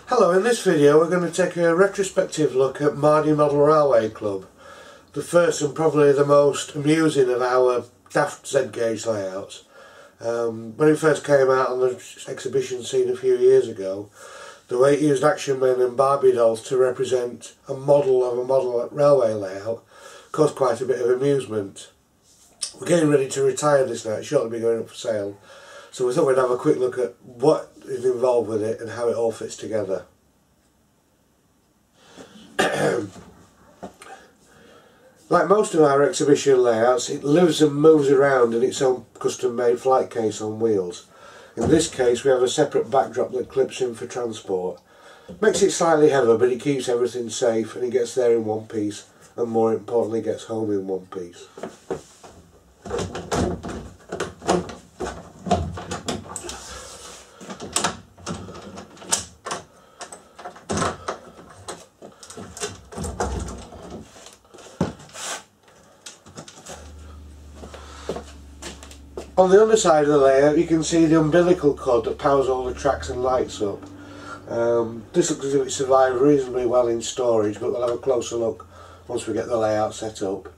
Hello, in this video we're going to take a retrospective look at Mardy Model Railway Club, the first and probably the most amusing of our daft Z-gauge layouts. When it first came out on the exhibition scene a few years ago, the way it used action men and Barbie dolls to represent a model railway layout caused quite a bit of amusement. We're getting ready to retire this now, it's shortly be going up for sale, so we thought we'd have a quick look at what is involved with it and how it all fits together. Like most of our exhibition layouts, it lives and moves around in its own custom made flight case on wheels. In this case we have a separate backdrop that clips in for transport. Makes it slightly heavier, but it keeps everything safe and it gets there in one piece, and more importantly gets home in one piece. On the underside of the layout you can see the umbilical cord that powers all the tracks and lights up. This looks as if it survived reasonably well in storage, but we'll have a closer look once we get the layout set up.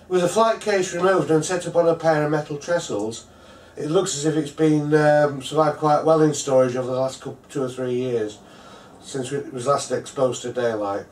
With the flight case removed and set up on a pair of metal trestles, it looks as if it's been survived quite well in storage over the last 2 or 3 years, since it was last exposed to daylight.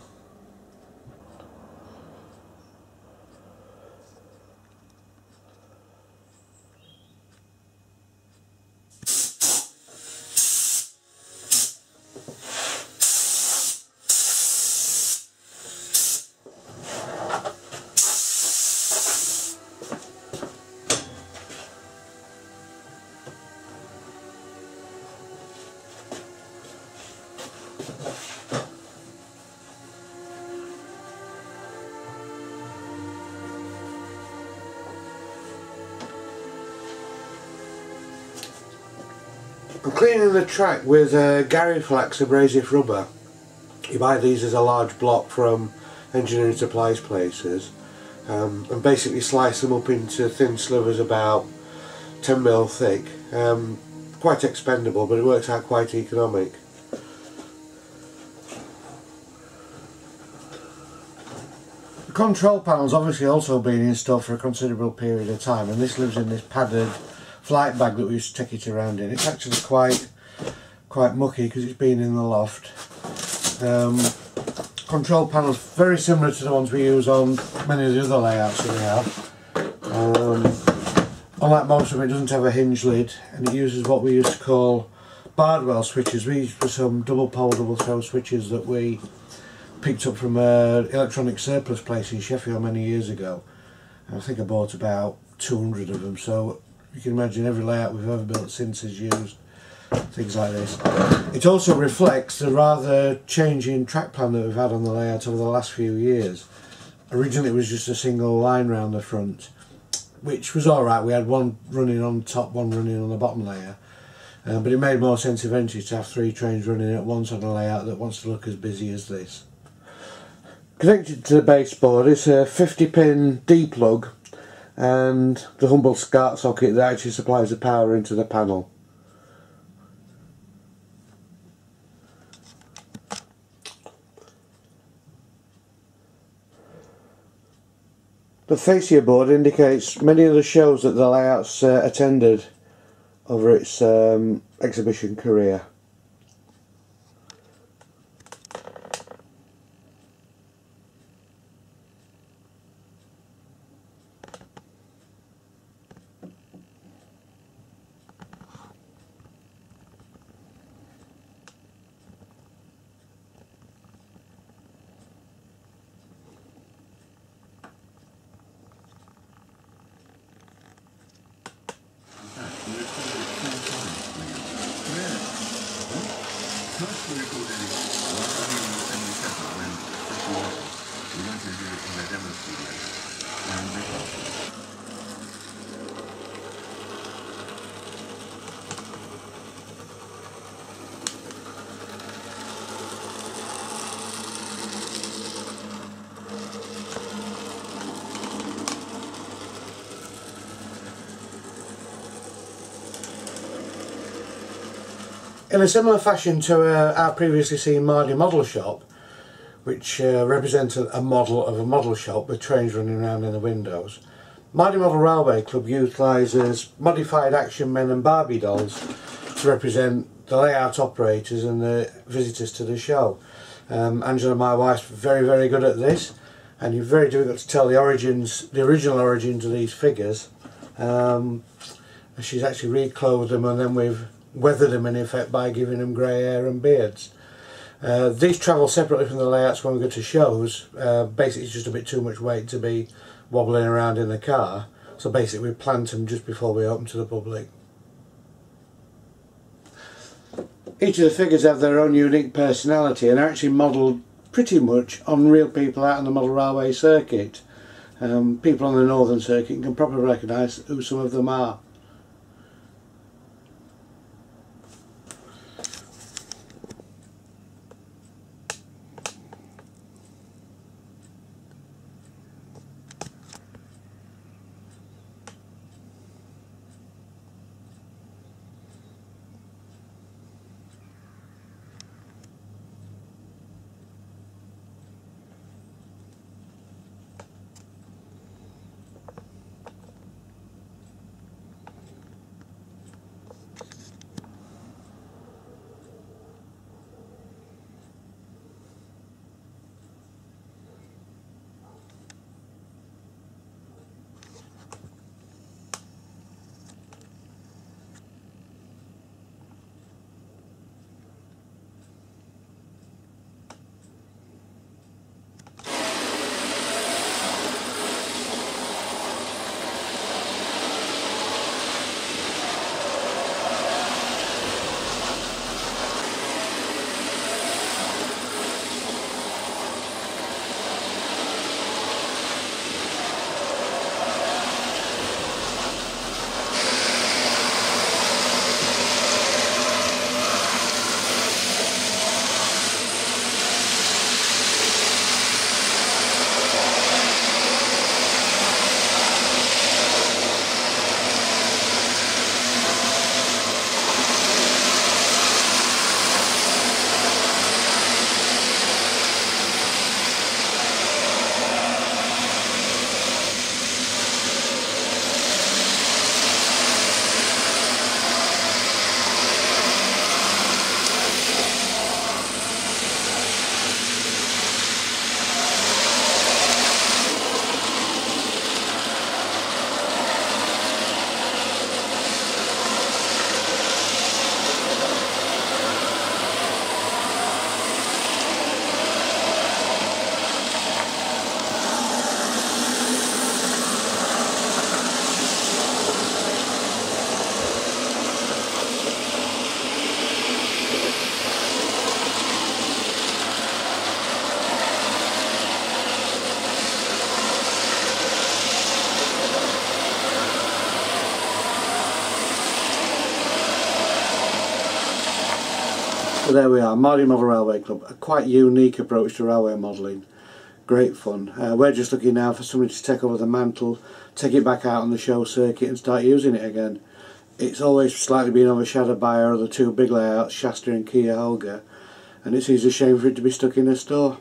I'm cleaning the track with Gary Flax abrasive rubber. You buy these as a large block from engineering supplies places, and basically slice them up into thin slivers about 10mm thick. Quite expendable, but it works out quite economic. The control panel's obviously also been installed for a considerable period of time, and this lives in this padded flight bag that we used to take it around in. It's actually quite mucky because it's been in the loft. Control panels very similar to the ones we use on many of the other layouts that we have. Unlike most of it, doesn't have a hinge lid, and it uses what we used to call Bardwell switches. These were some double pole, double throw switches that we picked up from an electronic surplus place in Sheffield many years ago. And I think I bought about 200 of them, so you can imagine every layout we've ever built since has used things like this. It also reflects the rather changing track plan that we've had on the layout over the last few years. Originally it was just a single line round the front, which was alright. We had one running on top, one running on the bottom layer, but it made more sense eventually to have 3 trains running at once on a layout that wants to look as busy as this. Connected to the baseboard is a 50-pin D-plug and the humble SCART socket that actually supplies the power into the panel. The fascia board indicates many of the shows that the layout's attended over its exhibition career. In a similar fashion to our previously seen Mardy model shop, which represented a model of a model shop with trains running around in the windows, Mardy Model Railway Club utilises modified action men and Barbie dolls to represent the layout operators and the visitors to the show. Angela, my wife's very good at this, and you're very difficult to tell the original origins of these figures. She's actually reclothed them, and then we've weathered them in effect by giving them grey hair and beards. These travel separately from the layouts when we go to shows. Basically it's just a bit too much weight to be wobbling around in the car, so basically we plant them just before we open to the public. Each of the figures have their own unique personality and are actually modelled pretty much on real people out on the model railway circuit. People on the northern circuit can probably recognise who some of them are. So there we are, Mardy Model Railway Club, a quite unique approach to railway modelling. Great fun. We're just looking now for somebody to take over the mantle, take it back out on the show circuit and start using it again. It's always slightly been overshadowed by our other two big layouts, Shasta and Cuyahoga, and it seems a shame for it to be stuck in a store.